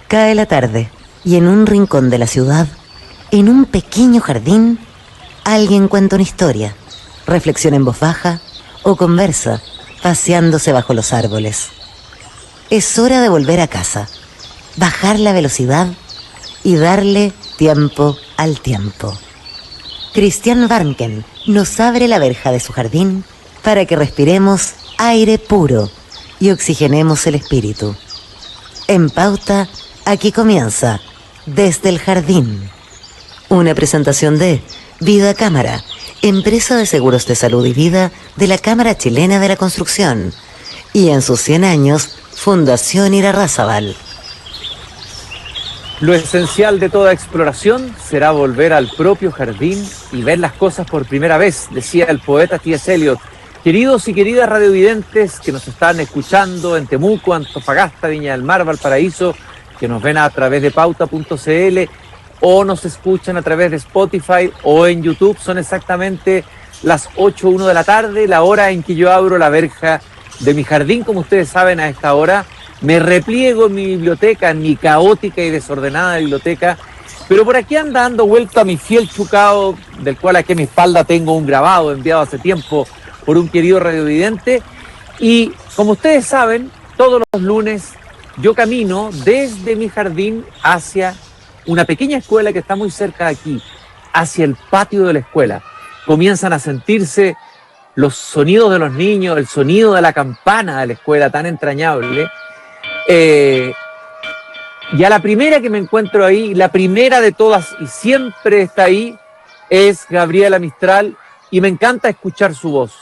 Cae la tarde y en un rincón de la ciudad, en un pequeño jardín, alguien cuenta una historia, reflexiona en voz baja o conversa, paseándose bajo los árboles. Es hora de volver a casa, bajar la velocidad y darle tiempo al tiempo. Christian Warnken nos abre la verja de su jardín para que respiremos aire puro y oxigenemos el espíritu. En Pauta, aquí comienza Desde el Jardín. Una presentación de Vida Cámara, empresa de seguros de salud y vida de la Cámara Chilena de la Construcción. Y en sus 100 años, Fundación Irarrázaval. Lo esencial de toda exploración será volver al propio jardín y ver las cosas por primera vez, decía el poeta T.S. Eliot. Queridos y queridas radiovidentes que nos están escuchando en Temuco, Antofagasta, Viña del Mar, Valparaíso, que nos ven a través de pauta.cl o nos escuchan a través de Spotify o en YouTube, son exactamente las 8:01 de la tarde, la hora en que yo abro la verja de mi jardín. Como ustedes saben, a esta hora me repliego en mi biblioteca, en mi caótica y desordenada biblioteca, pero por aquí anda dando vuelta mi fiel chucao, del cual aquí a mi espalda tengo un grabado enviado hace tiempo por un querido radiovidente. Y como ustedes saben, todos los lunes yo camino desde mi jardín hacia una pequeña escuela que está muy cerca de aquí, hacia el patio de la escuela. Comienzan a sentirse los sonidos de los niños, el sonido de la campana de la escuela tan entrañable. Y a la primera que me encuentro ahí, la primera de todas y siempre está ahí, es Gabriela Mistral, y me encanta escuchar su voz.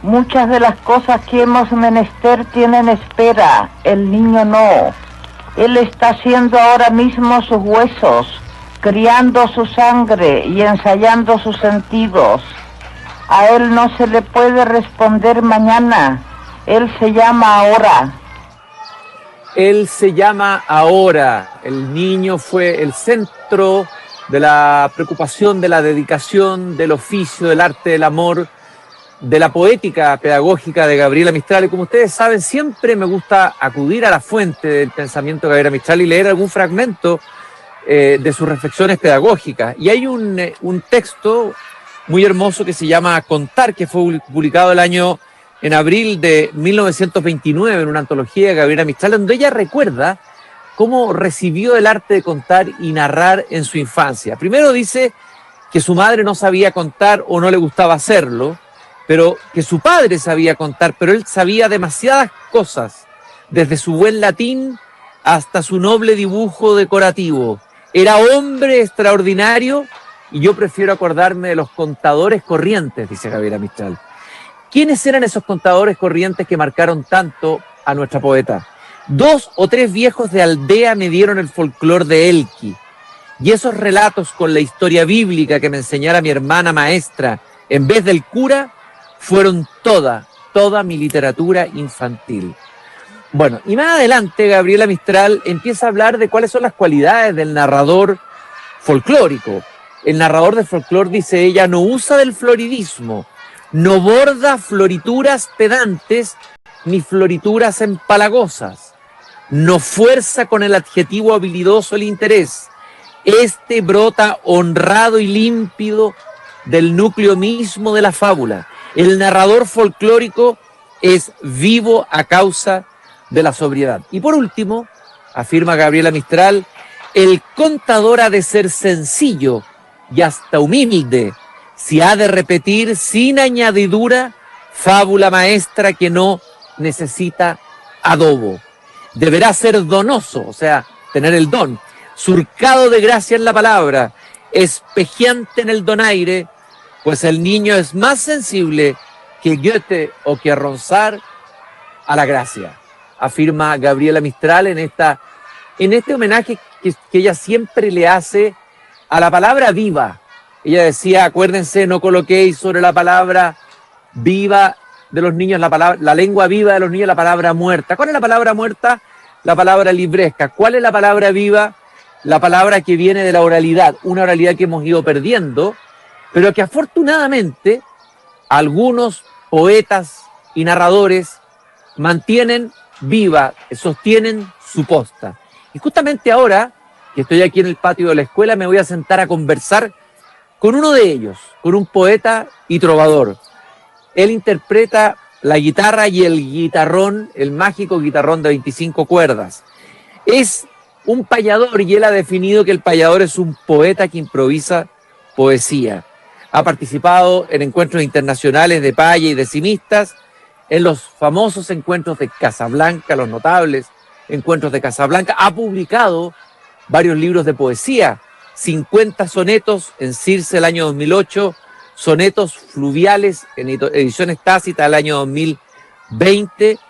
Muchas de las cosas que hemos menester tienen espera, el niño no. Él está haciendo ahora mismo sus huesos, criando su sangre y ensayando sus sentidos. A él no se le puede responder mañana, él se llama ahora. Él se llama ahora. El niño fue el centro de la preocupación, de la dedicación, del oficio, del arte, del amor, de la poética pedagógica de Gabriela Mistral. Y como ustedes saben, siempre me gusta acudir a la fuente del pensamiento de Gabriela Mistral y leer algún fragmento de sus reflexiones pedagógicas. Y hay un texto muy hermoso que se llama Contar, que fue publicado en abril de 1929 en una antología de Gabriela Mistral, donde ella recuerda cómo recibió el arte de contar y narrar en su infancia. Primero dice que su madre no sabía contar o no le gustaba hacerlo, pero que su padre sabía contar, pero él sabía demasiadas cosas, desde su buen latín hasta su noble dibujo decorativo. Era hombre extraordinario y yo prefiero acordarme de los contadores corrientes, dice Gabriela Mistral. ¿Quiénes eran esos contadores corrientes que marcaron tanto a nuestra poeta? 2 o 3 viejos de aldea me dieron el folclor de Elqui, y esos relatos con la historia bíblica que me enseñara mi hermana maestra en vez del cura fueron toda mi literatura infantil. Bueno, y más adelante Gabriela Mistral empieza a hablar de cuáles son las cualidades del narrador folclórico. El narrador de folclor, dice ella, no usa del floridismo, no borda florituras pedantes ni florituras empalagosas, no fuerza con el adjetivo habilidoso el interés. Este brota honrado y límpido del núcleo mismo de la fábula. El narrador folclórico es vivo a causa de la sobriedad. Y por último, afirma Gabriela Mistral, el contador ha de ser sencillo y hasta humilde, si ha de repetir sin añadidura fábula maestra que no necesita adobo. Deberá ser donoso, o sea, tener el don, surcado de gracia en la palabra, espejiante en el donaire, pues el niño es más sensible que Goethe o que Ronsard a la gracia, afirma Gabriela Mistral en este homenaje que ella siempre le hace a la palabra viva. Ella decía, acuérdense, no coloquéis sobre la palabra viva de los niños, la lengua viva de los niños, la palabra muerta. ¿Cuál es la palabra muerta? La palabra libresca. ¿Cuál es la palabra viva? La palabra que viene de la oralidad, una oralidad que hemos ido perdiendo, pero que afortunadamente algunos poetas y narradores mantienen viva, sostienen su posta. Y justamente ahora, que estoy aquí en el patio de la escuela, me voy a sentar a conversar con uno de ellos, con un poeta y trovador. Él interpreta la guitarra y el guitarrón, el mágico guitarrón de 25 cuerdas. Es un payador y él ha definido que el payador es un poeta que improvisa poesía. Ha participado en encuentros internacionales de paya y decimistas, en los famosos encuentros de Casablanca, los notables encuentros de Casablanca. Ha publicado varios libros de poesía, 50 sonetos en Circe el año 2008, sonetos fluviales en ediciones tácitas el año 2020.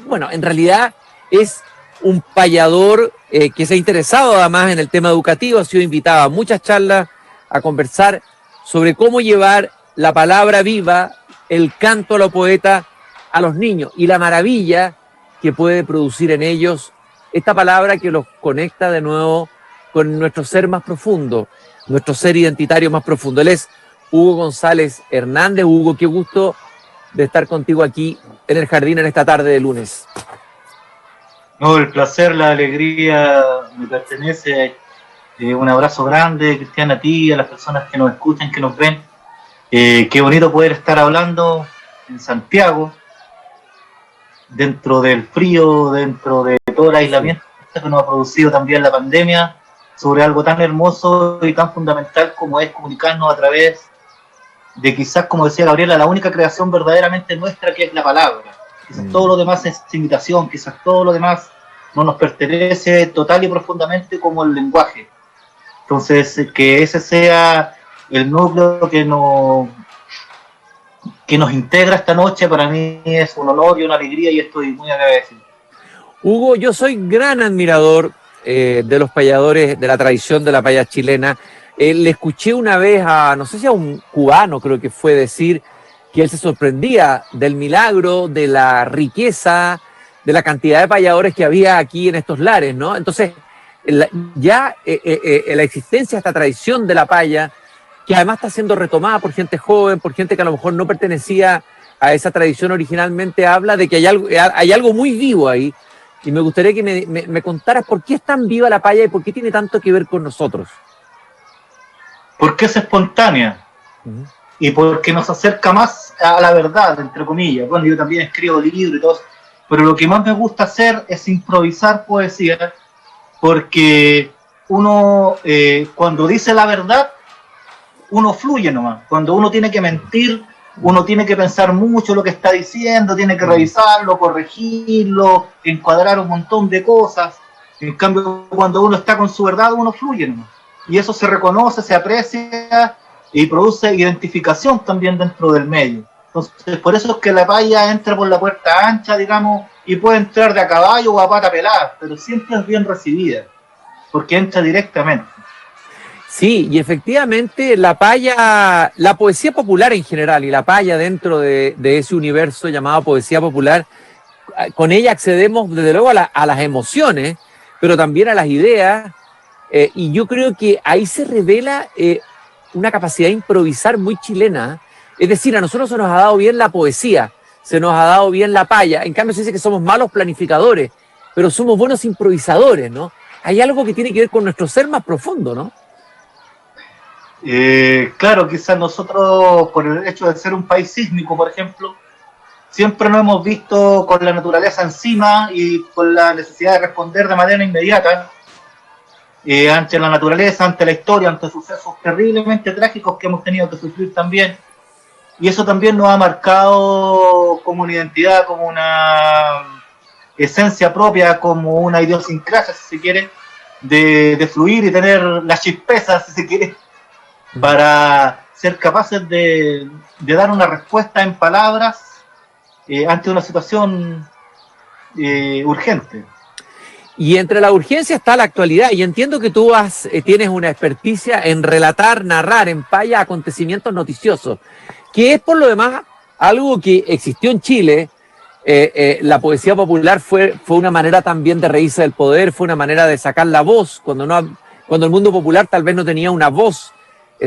Bueno, en realidad es un payador que se ha interesado además en el tema educativo, ha sido invitado a muchas charlas a conversar sobre cómo llevar la palabra viva, el canto a los poetas, a los niños y la maravilla que puede producir en ellos esta palabra que los conecta de nuevo con nuestro ser más profundo, nuestro ser identitario más profundo. Él es Hugo González Hernández. Hugo, qué gusto de estar contigo aquí en el jardín en esta tarde de lunes. No, el placer, la alegría me pertenece. Un abrazo grande, Cristian, a ti y a las personas que nos escuchan, que nos ven. Qué bonito poder estar hablando en Santiago, dentro del frío, dentro de todo el aislamiento que nos ha producido también la pandemia, sobre algo tan hermoso y tan fundamental como es comunicarnos a través de, quizás, como decía Gabriela, la única creación verdaderamente nuestra, que es la palabra. Quizás todo lo demás es imitación, quizás todo lo demás no nos pertenece total y profundamente como el lenguaje. Entonces, que ese sea el núcleo que nos integra esta noche, para mí es un honor y una alegría, y estoy muy agradecido. Hugo, yo soy gran admirador de los payadores, de la tradición de la paya chilena. Le escuché una vez no sé si a un cubano, creo que fue, decir que él se sorprendía del milagro, de la riqueza, de la cantidad de payadores que había aquí en estos lares, ¿no? Entonces, la existencia de esta tradición de la paya, que además está siendo retomada por gente joven, por gente que a lo mejor no pertenecía a esa tradición originalmente, habla de que hay algo muy vivo ahí. Y me gustaría que me contaras por qué es tan viva la paya y por qué tiene tanto que ver con nosotros. Porque es espontánea. Y porque nos acerca más a la verdad, entre comillas. Bueno, yo también escribo libros y todo, pero lo que más me gusta hacer es improvisar poesía, porque uno, cuando dice la verdad, uno fluye nomás. Cuando uno tiene que mentir, uno tiene que pensar mucho lo que está diciendo, tiene que revisarlo, corregirlo, encuadrar un montón de cosas. En cambio, cuando uno está con su verdad, uno fluye nomás. Y eso se reconoce, se aprecia y produce identificación también dentro del medio. Entonces, por eso es que la paya entra por la puerta ancha, digamos, y puede entrar de a caballo o a pata pelada, pero siempre es bien recibida, porque entra directamente. Sí, y efectivamente la paya, la poesía popular en general y la paya dentro de ese universo llamado poesía popular, con ella accedemos desde luego a las emociones, pero también a las ideas, y yo creo que ahí se revela una capacidad de improvisar muy chilena. Es decir, a nosotros se nos ha dado bien la poesía, se nos ha dado bien la paya. En cambio se dice que somos malos planificadores, pero somos buenos improvisadores, ¿no? Hay algo que tiene que ver con nuestro ser más profundo, ¿no? Claro, quizás nosotros, por el hecho de ser un país sísmico, por ejemplo, siempre nos hemos visto con la naturaleza encima y con la necesidad de responder de manera inmediata ante la naturaleza, ante la historia, ante sucesos terriblemente trágicos que hemos tenido que sufrir también. Y eso también nos ha marcado como una identidad, como una esencia propia, como una idiosincrasia, si se quiere, de fluir y tener la chispeza, si se quiere, para ser capaces de dar una respuesta en palabras ante una situación urgente. Y entre la urgencia está la actualidad, y entiendo que tú tienes una experticia en relatar, narrar en paya acontecimientos noticiosos, que es por lo demás algo que existió en Chile. La poesía popular fue una manera también de reírse del poder, fue una manera de sacar la voz, cuando el mundo popular tal vez no tenía una voz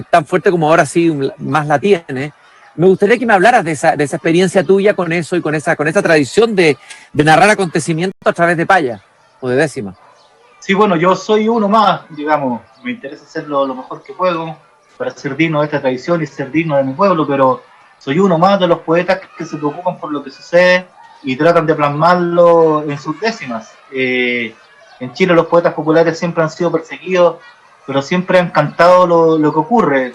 tan fuerte como ahora sí más la tiene. Me gustaría que me hablaras de esa experiencia tuya con eso y con esa tradición de narrar acontecimientos a través de paya. o de décimas. Sí, bueno, yo soy uno más, digamos, me interesa hacerlo lo mejor que puedo para ser digno de esta tradición y ser digno de mi pueblo, pero soy uno más de los poetas que se preocupan por lo que sucede y tratan de plasmarlo en sus décimas. En Chile los poetas populares siempre han sido perseguidos, pero siempre han cantado lo que ocurre.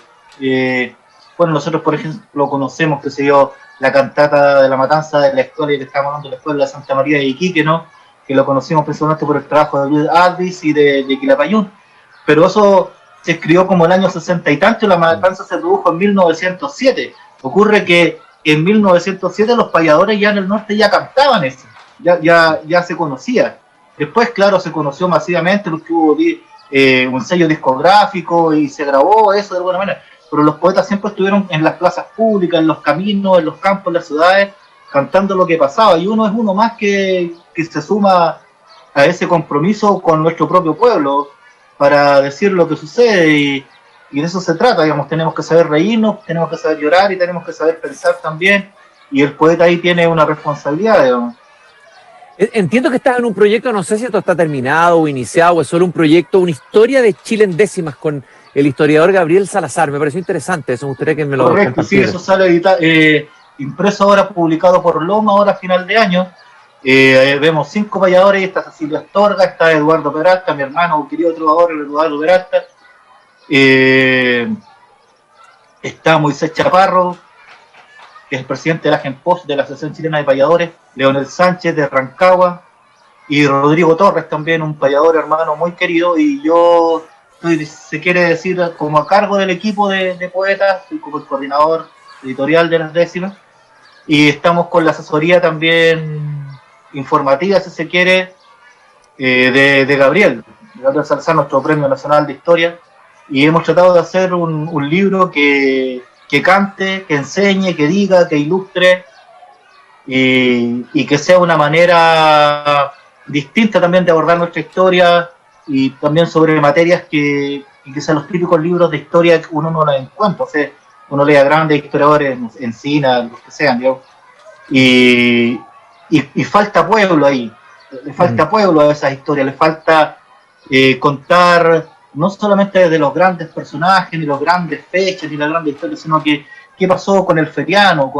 Bueno, nosotros, por ejemplo, conocemos, que se dio la cantata de la matanza de la escuela, que estamos hablando de la escuela de Santa María de Iquique, ¿no? Que lo conocimos principalmente por el trabajo de Luis Alvis y de Quilapayún. Pero eso se escribió como el año 60 y tanto, y la matanza se produjo en 1907. Ocurre que en 1907 los payadores ya en el norte ya cantaban eso, ya se conocía. Después, claro, se conoció masivamente porque hubo un sello discográfico y se grabó eso de alguna manera. Pero los poetas siempre estuvieron en las plazas públicas, en los caminos, en los campos, en las ciudades, cantando lo que pasaba. Y uno es uno más que se suma a ese compromiso con nuestro propio pueblo para decir lo que sucede, y de eso se trata, digamos. Tenemos que saber reírnos, tenemos que saber llorar y tenemos que saber pensar también, y el poeta ahí tiene una responsabilidad, digamos. Entiendo que estás en un proyecto, no sé si esto está terminado o iniciado, o es solo un proyecto, una historia de Chile en décimas con el historiador Gabriel Salazar. Me pareció interesante eso, me gustaría que me lo compartiera. Correcto, sí, eso sale impreso ahora, publicado por Loma, ahora a final de año. Vemos 5 payadores, está Cecilia Astorga, está Eduardo Peralta, mi hermano, querido trovador, Eduardo Peralta, está Moisés Chaparro, que es el presidente de la GENPOS, de la Asociación Chilena de Payadores, Leonel Sánchez de Rancagua, y Rodrigo Torres también, un payador hermano muy querido, y yo estoy, se quiere decir, como a cargo del equipo de poetas, soy como el coordinador editorial de las décimas, y estamos con la asesoría también informativa, si se quiere, de Gabriel Salazar, nuestro Premio Nacional de Historia, y hemos tratado de hacer un libro que cante, que enseñe, que diga, que ilustre, y que sea una manera distinta también de abordar nuestra historia, y también sobre materias que sean los típicos libros de historia que uno no la encuentra. O sea, uno lee a grandes historiadores, Encina, los que sean, digamos, y falta pueblo ahí, le falta pueblo a esas historias, le falta contar no solamente de los grandes personajes, ni los grandes fechas, ni las grandes historias, sino que qué pasó con el feriano,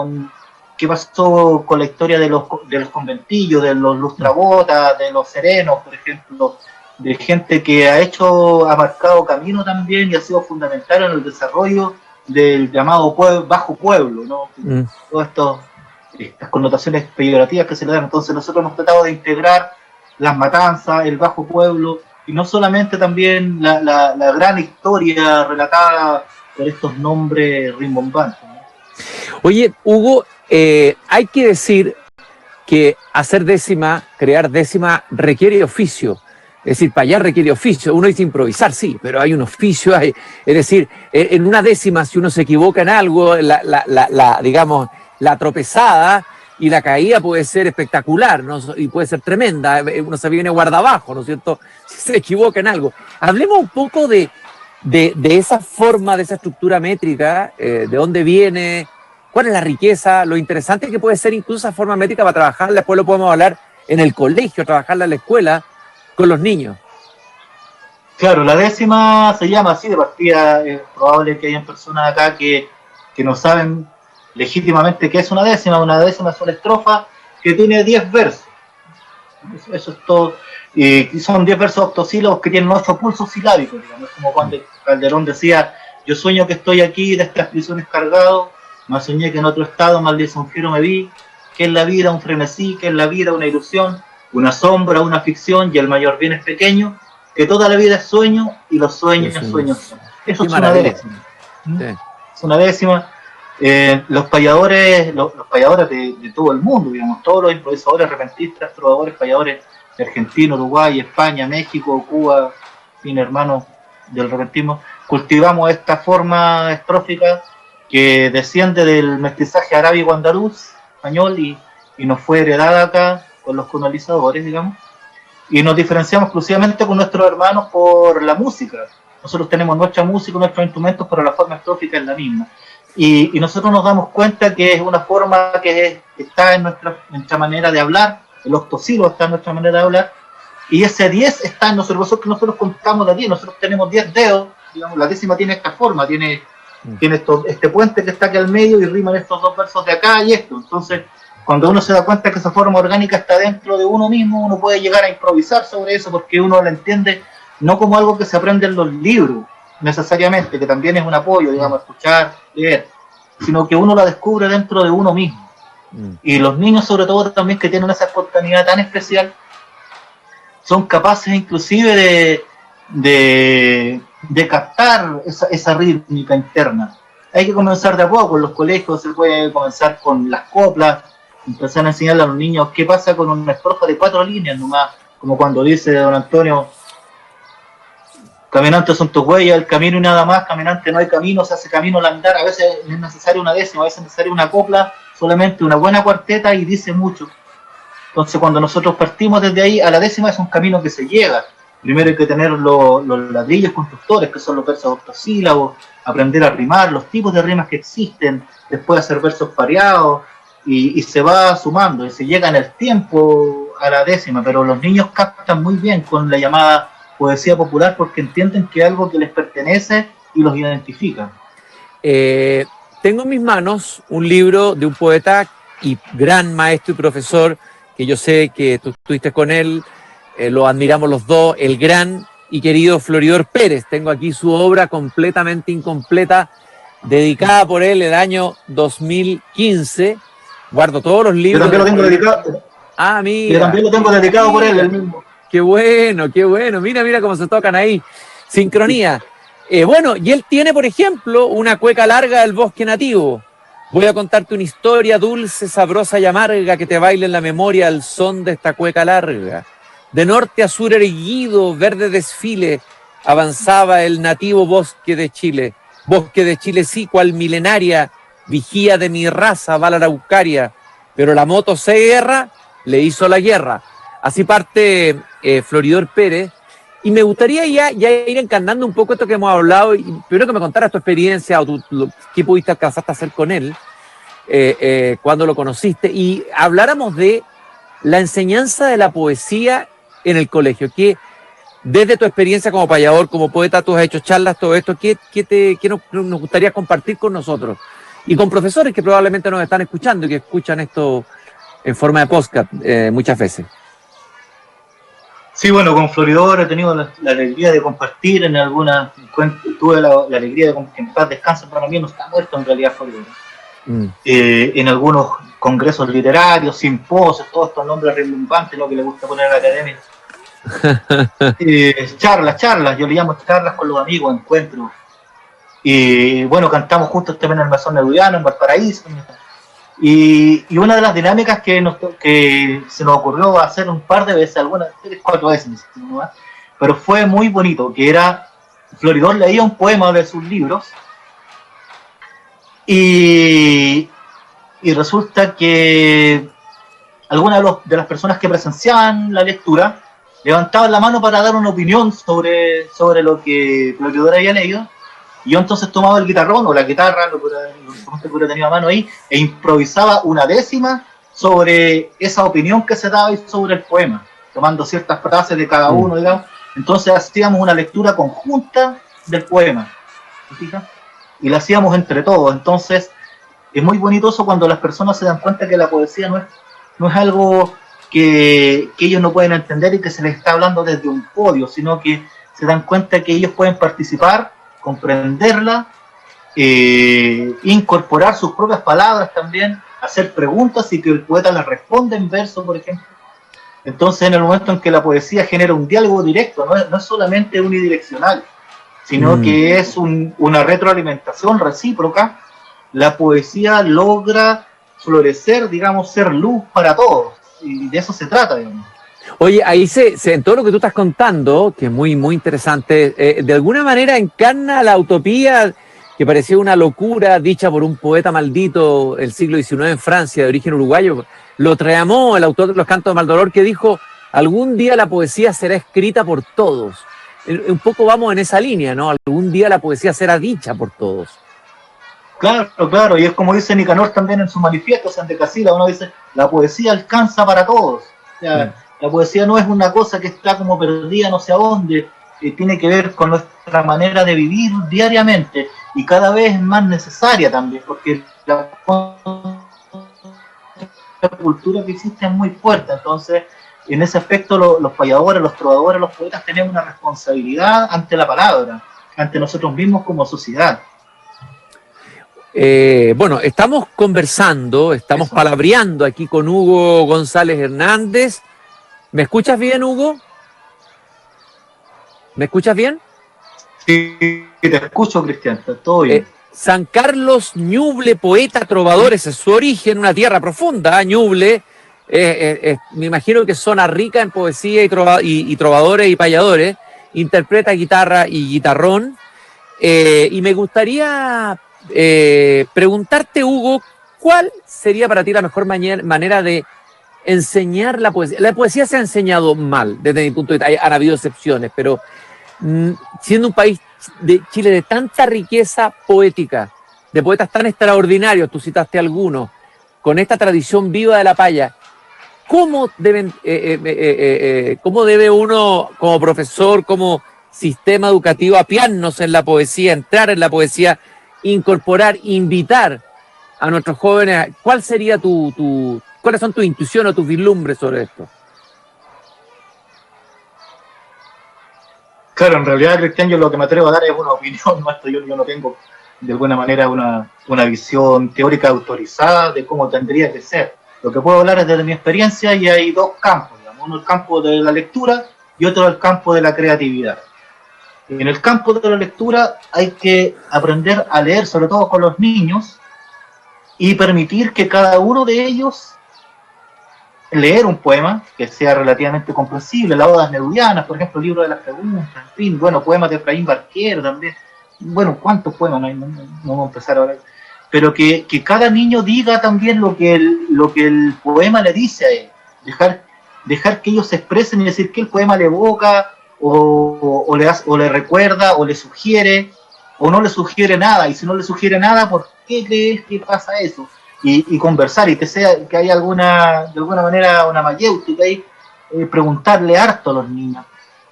qué pasó con la historia de los conventillos, de los lustrabotas, de los serenos, por ejemplo, de gente que ha marcado camino también y ha sido fundamental en el desarrollo del llamado bajo pueblo, ¿no? Todas estas connotaciones peyorativas que se le dan. Entonces nosotros hemos tratado de integrar las matanzas, el bajo pueblo, y no solamente también la gran historia relatada por estos nombres rimbombantes, ¿no? Oye, Hugo, hay que decir que hacer décima, crear décima, requiere oficio. Es decir, payar requiere oficio. Uno dice improvisar, sí, pero hay un oficio. Es decir, en una décima, si uno se equivoca en algo, digamos, la tropezada y la caída puede ser espectacular, ¿no? Y puede ser tremenda. Uno se viene guardabajo, ¿no es cierto? Si se equivoca en algo. Hablemos un poco de esa forma, de esa estructura métrica, de dónde viene, cuál es la riqueza, lo interesante que puede ser incluso esa forma métrica para trabajarla. Después lo podemos hablar en el colegio, trabajarla en la escuela con los niños. Claro, la décima se llama así de partida. Es probable que hayan personas acá que no saben legítimamente qué es una décima. Una décima es una estrofa que tiene 10 versos. Eso es todo. Y son 10 versos octosílabos que tienen 8 pulsos silábicos, digamos. Es como cuando Calderón decía: yo sueño que estoy aquí de estas prisiones cargado, mas soñé que en otro estado mal lisonjero me vi, que en la vida un frenesí, que en la vida una ilusión, una sombra, una ficción, y el mayor bien es pequeño, que toda la vida es sueño y los sueños sueños son. Eso es una décima. Sí. Es una décima. Los payadores de todo el mundo, digamos, todos los improvisadores, repentistas, trovadores, payadores de Argentina, Uruguay, España, México, Cuba, fin, hermanos del repentismo, cultivamos esta forma estrófica que desciende del mestizaje arábigo-andaluz, español, y nos fue heredada acá con los colonizadores, digamos, y nos diferenciamos exclusivamente con nuestros hermanos por la música. Nosotros tenemos nuestra música, nuestros instrumentos, pero la forma estrófica es la misma. Y nosotros nos damos cuenta que es una forma que está en nuestra manera de hablar, el octosílabo está en nuestra manera de hablar, y ese 10 está en nosotros, que nosotros contamos de 10, nosotros tenemos 10 dedos, digamos, la décima tiene esta forma, tiene este puente que está aquí al medio y riman estos dos versos de acá y esto. Entonces, cuando uno se da cuenta que esa forma orgánica está dentro de uno mismo, uno puede llegar a improvisar sobre eso porque uno la entiende no como algo que se aprende en los libros necesariamente, que también es un apoyo, digamos, escuchar, leer, sino que uno la descubre dentro de uno mismo. Y los niños, sobre todo, también que tienen esa espontaneidad tan especial, son capaces inclusive de captar esa rítmica interna. Hay que comenzar de a poco. En los colegios se puede comenzar con las coplas, empezar a enseñarle a los niños qué pasa con una estrofa de 4 líneas nomás, como cuando dice don Antonio: caminantes son tus huellas, el camino y nada más, caminante no hay camino, se hace camino al andar. A veces es necesaria una décima, a veces es necesaria una copla, solamente una buena cuarteta y dice mucho. Entonces, cuando nosotros partimos desde ahí, a la décima es un camino que se llega. Primero hay que tener los ladrillos constructores, que son los versos octosílabos, aprender a rimar, los tipos de rimas que existen, después hacer versos pareados, y se va sumando, y se llega en el tiempo a la décima, pero los niños captan muy bien con la llamada poesía popular porque entienden que es algo que les pertenece y los identifica. Tengo en mis manos un libro de un poeta y gran maestro y profesor, que yo sé que tú estuviste con él, lo admiramos los dos, el gran y querido Floridor Pérez. Tengo aquí su obra completamente incompleta, dedicada por él el año 2015. Guardo todos los libros. Yo también lo tengo dedicado. Ah, mira. Yo también lo tengo dedicado por él, el mismo. Qué bueno, qué bueno. Mira cómo se tocan ahí. Sincronía. Bueno, y él tiene, por ejemplo, una cueca larga del bosque nativo. Voy a contarte una historia dulce, sabrosa y amarga que te baile en la memoria al son de esta cueca larga. De norte a sur erguido, verde desfile, avanzaba el nativo bosque de Chile. Bosque de Chile sí, cual milenaria, vigía de mi raza va la araucaria, pero la moto CR le hizo la guerra. Así parte Floridor Pérez. Y me gustaría ya ir encarnando un poco esto que hemos hablado, y primero que me contaras tu experiencia o qué pudiste alcanzar a hacer con él, cuando lo conociste, y habláramos de la enseñanza de la poesía en el colegio, que desde tu experiencia como payador, como poeta, tú has hecho charlas, todo esto, ¿qué nos gustaría compartir con nosotros? Y con profesores que probablemente nos están escuchando y que escuchan esto en forma de podcast muchas veces. Sí, bueno, con Floridor he tenido la alegría de compartir en algunas encuentros, tuve la alegría de que en paz descanse, pero también no está muerto en realidad Floridor. En algunos congresos literarios, simposios, todos estos nombres rimbombantes, lo que le gusta poner a la academia. Charlas, yo le llamo charlas con los amigos, encuentros. Y bueno, cantamos juntos también en el Mesón Nerudiano, en Valparaíso. Y una de las dinámicas que se nos ocurrió hacer un par de veces, algunas 3-4 veces, pero fue muy bonito, que era, Floridor leía un poema de sus libros, y resulta que algunas de las personas que presenciaban la lectura levantaban la mano para dar una opinión sobre lo que Floridor había leído. Y yo entonces tomaba el guitarrón o la guitarra, lo que tenía a mano ahí, e improvisaba una décima sobre esa opinión que se daba y sobre el poema, tomando ciertas frases de cada uno, digamos. Entonces hacíamos una lectura conjunta del poema, ¿te fijas? Y la hacíamos entre todos. Entonces es muy bonito eso cuando las personas se dan cuenta que la poesía no es algo que ellos no pueden entender y que se les está hablando desde un podio, sino que se dan cuenta que ellos pueden participar, comprenderla, incorporar sus propias palabras también, hacer preguntas y que el poeta las responda en verso, por ejemplo. Entonces, en el momento en que la poesía genera un diálogo directo, no es solamente unidireccional, sino que es una retroalimentación recíproca, la poesía logra florecer, digamos, ser luz para todos, y de eso se trata, digamos. Oye, ahí en todo lo que tú estás contando, que es muy, muy interesante, de alguna manera encarna la utopía que parecía una locura dicha por un poeta maldito del siglo XIX en Francia, de origen uruguayo. Lo Tremont, el autor de Los Cantos de Maldoror, que dijo: algún día la poesía será escrita por todos. Un poco vamos en esa línea, ¿no? Algún día la poesía será dicha por todos. Claro, y es como dice Nicanor también en su manifiesto, San de Casila, uno dice, la poesía alcanza para todos. O sea, La poesía no es una cosa que está como perdida no sé a dónde, tiene que ver con nuestra manera de vivir diariamente y cada vez es más necesaria también, porque la cultura que existe es muy fuerte. Entonces, en ese aspecto, los payadores, los trovadores, los poetas tenemos una responsabilidad ante la palabra, ante nosotros mismos como sociedad. Bueno, estamos conversando, estamos palabreando aquí con Hugo González Hernández. ¿Me escuchas bien, Hugo? ¿Me escuchas bien? Sí, te escucho, Cristian, todo bien. San Carlos Ñuble, poeta, trovador, ese es su origen, una tierra profunda, Ñuble. Me imagino que zona rica en poesía y trovadores y payadores. Interpreta guitarra y guitarrón. Y me gustaría preguntarte, Hugo, ¿cuál sería para ti la mejor manera de enseñar la poesía? La poesía se ha enseñado mal, desde mi punto de vista. Han habido excepciones, pero siendo un país de Chile de tanta riqueza poética, de poetas tan extraordinarios, tú citaste algunos, con esta tradición viva de la paya, ¿cómo debe uno, como profesor, como sistema educativo, apiarnos en la poesía, entrar en la poesía, incorporar, invitar a nuestros jóvenes? ¿Cuál sería cuáles son tus intuiciones o tus vislumbres sobre esto? Claro, en realidad, Cristian, yo lo que me atrevo a dar es una opinión, ¿no? Esto yo no tengo de alguna manera una visión teórica autorizada de cómo tendría que ser. Lo que puedo hablar es desde mi experiencia y hay dos campos, digamos, uno el campo de la lectura y otro el campo de la creatividad. En el campo de la lectura hay que aprender a leer, sobre todo con los niños, y permitir que cada uno de ellos leer un poema que sea relativamente comprensible, las odas nerudianas, por ejemplo, el libro de las preguntas, en fin, bueno, poemas de Efraín Barquero también, bueno, ¿cuántos poemas? No vamos a empezar ahora, pero que cada niño diga también lo que el poema le dice a él, dejar que ellos se expresen y decir que el poema le evoca, o le recuerda, o le sugiere, o no le sugiere nada, y si no le sugiere nada, ¿por qué crees que pasa eso? Y conversar, y que hay de alguna manera una mayéutica ahí, preguntarle harto a los niños.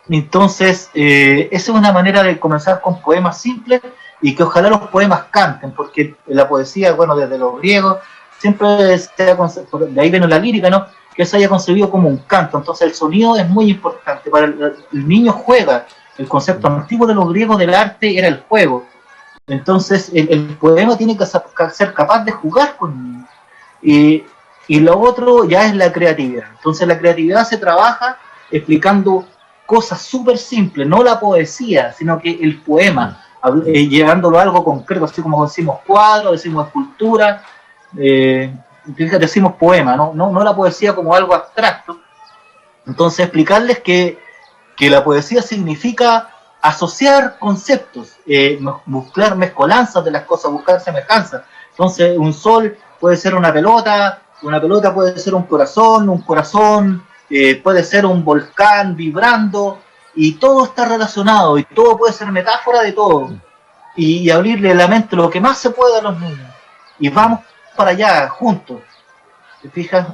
Entonces, esa es una manera de comenzar con poemas simples y que ojalá los poemas canten, porque la poesía, bueno, desde los griegos, siempre de ahí viene la lírica, ¿no? Que se haya concebido como un canto. Entonces, el sonido es muy importante. Para el niño juega. El concepto antiguo de los griegos del arte era el juego. Entonces, el poema tiene que ser capaz de jugar con niños. Y lo otro ya es la creatividad. Entonces, la creatividad se trabaja explicando cosas súper simples, no la poesía, sino que el poema, llevándolo a algo concreto, así como decimos cuadro, decimos escultura, decimos poema, no la poesía como algo abstracto. Entonces, explicarles que la poesía significa asociar conceptos, buscar mezcolanzas de las cosas, buscar semejanzas. Entonces, un sol puede ser una pelota puede ser un corazón puede ser un volcán vibrando, y todo está relacionado, y todo puede ser metáfora de todo, y abrirle la mente lo que más se puede a los niños, y vamos para allá, juntos. ¿Te fijas?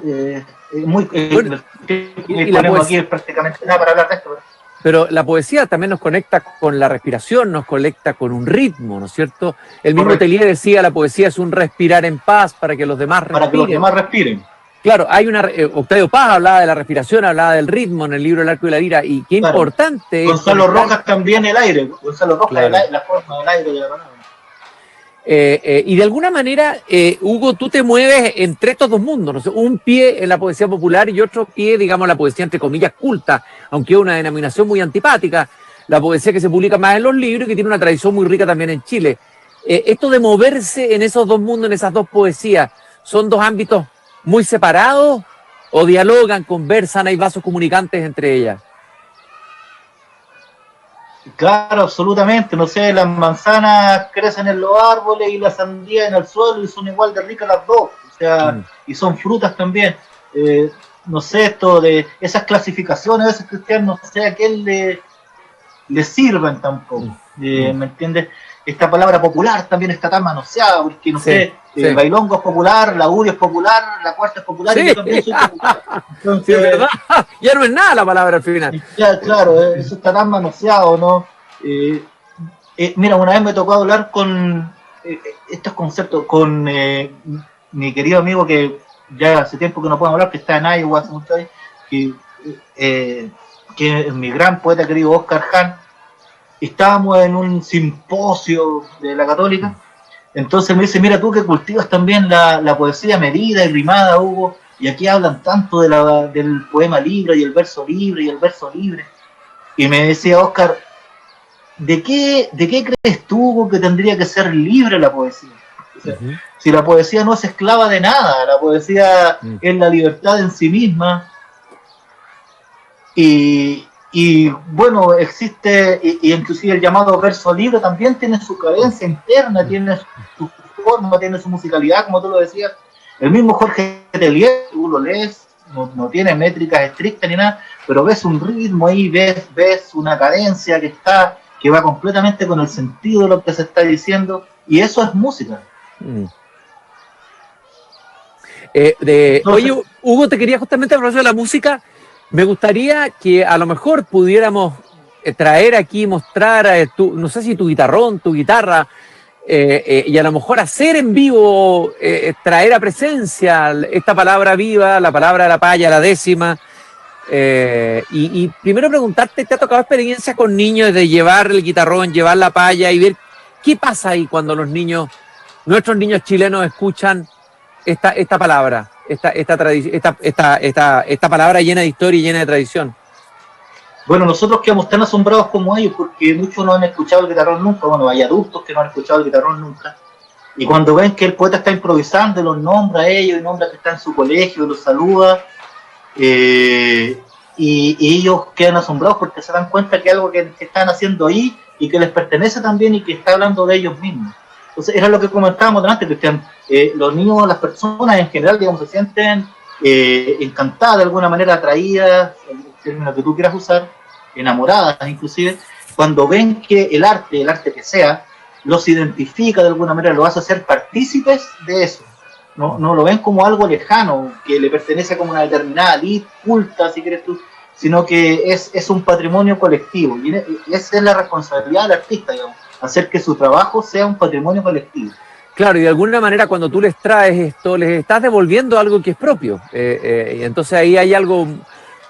Aquí es prácticamente nada para hablar de esto. Pero la poesía también nos conecta con la respiración, nos conecta con un ritmo, ¿no es cierto? El mismo Telier decía, la poesía es un respirar en paz para que los demás respiren. Para que los demás respiren. Claro, Octavio Paz hablaba de la respiración, hablaba del ritmo en el libro El arco y la lira, y qué importante. Gonzalo Rojas también el aire, Gonzalo Rojas, claro. La forma del aire de la palabra. Y de alguna manera, Hugo, tú te mueves entre estos dos mundos, ¿no? Un pie en la poesía popular y otro pie, digamos, la poesía entre comillas culta, aunque es una denominación muy antipática, la poesía que se publica más en los libros y que tiene una tradición muy rica también en Chile. Esto de moverse en esos dos mundos, en esas dos poesías, ¿son dos ámbitos muy separados o dialogan, conversan, hay vasos comunicantes entre ellas? Claro, absolutamente. No sé, las manzanas crecen en los árboles y las sandías en el suelo y son igual de ricas las dos. O sea, y son frutas también. No sé, esto de esas clasificaciones, a veces Cristian, no sé a quién le sirven tampoco. ¿Me entiendes? Esta palabra popular también está tan manoseada, porque no sé, Sí. El bailongo es popular, la UDI es popular, la cuarta es popular, Sí. y yo también soy popular. Entonces, Sí, es verdad. Ya no es nada la palabra al final. ya, claro, eso está tan manoseado, ¿no? Mira, una vez me tocó hablar con estos conceptos, con mi querido amigo que ya hace tiempo que no podemos hablar, que está en Iowa hace mucho años, que es mi gran poeta querido Oscar Hahn. Estábamos en un simposio de la Católica, entonces me dice, mira tú que cultivas también la poesía medida y rimada, Hugo, y aquí hablan tanto del poema libre y el verso libre y el verso libre. Y me decía, Oscar, ¿de qué crees tú, Hugo, que tendría que ser libre la poesía? O sea, si la poesía no es esclava de nada, la poesía es la libertad en sí misma. Y bueno, existe, y inclusive el llamado verso libre también tiene su cadencia interna, tiene su forma, tiene su musicalidad, como tú lo decías. El mismo Jorge Telier, tú lo lees, no tiene métricas estrictas ni nada, pero ves un ritmo ahí, ves una cadencia que va completamente con el sentido de lo que se está diciendo, y eso es música. Oye, Hugo, te quería justamente hablar de la música. Me gustaría que a lo mejor pudiéramos traer aquí, mostrar, no sé si tu guitarrón, tu guitarra, y a lo mejor hacer en vivo, traer a presencia esta palabra viva, la palabra de la paya, la décima. Y primero preguntarte, ¿te ha tocado experiencia con niños de llevar el guitarrón, llevar la paya y ver qué pasa ahí cuando nuestros niños chilenos escuchan esta palabra, esta palabra llena de historia y llena de tradición? Bueno, nosotros quedamos tan asombrados como ellos porque muchos no han escuchado el guitarrón nunca. Bueno, hay adultos que no han escuchado el guitarrón nunca. Y cuando ven que el poeta está improvisando, los nombra a ellos, y nombra que está en su colegio, los saluda, y ellos quedan asombrados porque se dan cuenta que algo que están haciendo ahí y que les pertenece también y que está hablando de ellos mismos. Entonces, era lo que comentábamos antes, Cristian. Los niños, las personas en general, digamos, se sienten encantadas, de alguna manera atraídas, el término que tú quieras usar, enamoradas inclusive, cuando ven que el arte que sea, los identifica de alguna manera, los hace ser partícipes de eso. No lo ven como algo lejano, que le pertenece como una determinada elite culta, si quieres tú, sino que es un patrimonio colectivo. Y esa es la responsabilidad del artista, digamos, hacer que su trabajo sea un patrimonio colectivo. Claro, y de alguna manera cuando tú les traes esto, les estás devolviendo algo que es propio. Y entonces ahí hay algo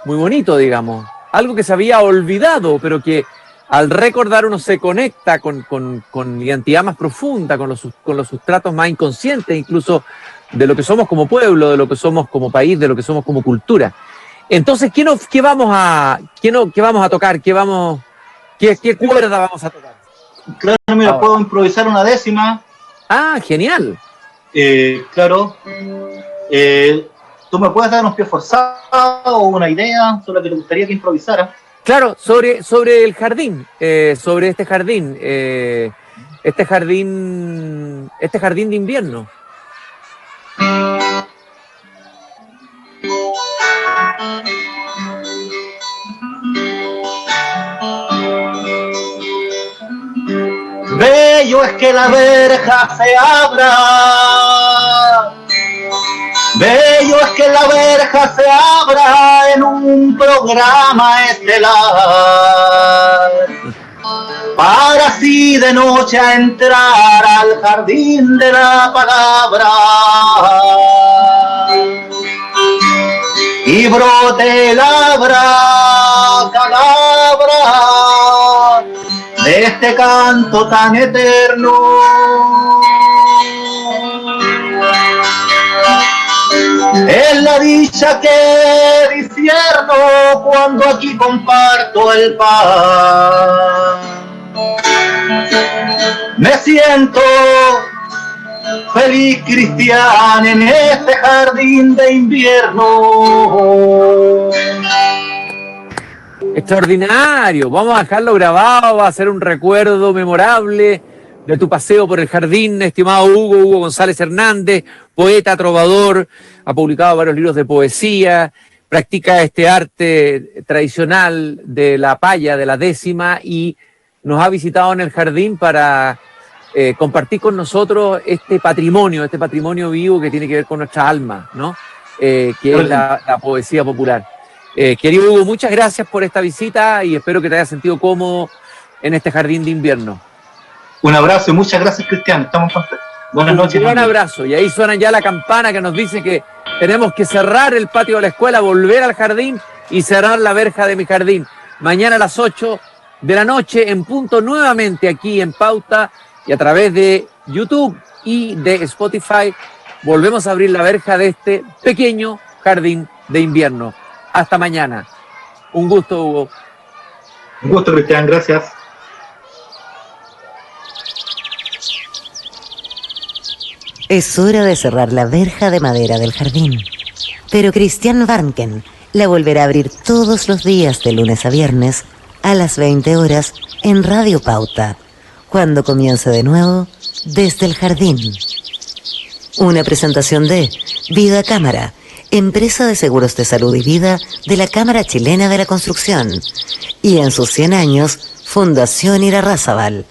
muy bonito, digamos. Algo que se había olvidado, pero que al recordar uno se conecta con identidad más profunda, con los sustratos más inconscientes, incluso de lo que somos como pueblo, de lo que somos como país, de lo que somos como cultura. Entonces, ¿qué vamos a tocar? ¿Qué cuerda vamos a tocar? Claro, mira, puedo improvisar una décima. Ah, genial. Claro. ¿Tú me puedes dar unos pies forzados o una idea sobre lo que te gustaría que improvisara? Claro, sobre el jardín, sobre este jardín de invierno. Bello es que la verja se abra, bello es que la verja se abra en un programa estelar, para así de noche entrar al jardín de la palabra y brote la abracadabra de este canto tan eterno. Es la dicha que discierno cuando aquí comparto el pan. Me siento feliz, Cristian, en este jardín de invierno. Extraordinario, vamos a dejarlo grabado, va a ser un recuerdo memorable de tu paseo por el jardín, estimado Hugo González Hernández, poeta, trovador, ha publicado varios libros de poesía, practica este arte tradicional de la paya, de la décima, y nos ha visitado en el jardín para compartir con nosotros este patrimonio vivo que tiene que ver con nuestra alma, ¿no? Que es la poesía popular. Querido Hugo, muchas gracias por esta visita y espero que te hayas sentido cómodo en este jardín de invierno. Un abrazo y muchas gracias, Cristian. Estamos contentos. Buenas noches. Un gran abrazo. Y ahí suena ya la campana que nos dice que tenemos que cerrar el patio de la escuela, volver al jardín y cerrar la verja de mi jardín. Mañana a las 8 de la noche en punto, nuevamente aquí en Pauta y a través de YouTube y de Spotify volvemos a abrir la verja de este pequeño jardín de invierno. Hasta mañana. Un gusto, Hugo. Un gusto, Cristian. Gracias. Es hora de cerrar la verja de madera del jardín. Pero Cristian Warnken la volverá a abrir todos los días de lunes a viernes a las 20 horas en Radio Pauta, cuando comience de nuevo desde el jardín. Una presentación de Vida Cámara, empresa de seguros de salud y vida de la Cámara Chilena de la Construcción, y en sus 100 años, Fundación Irarrázaval.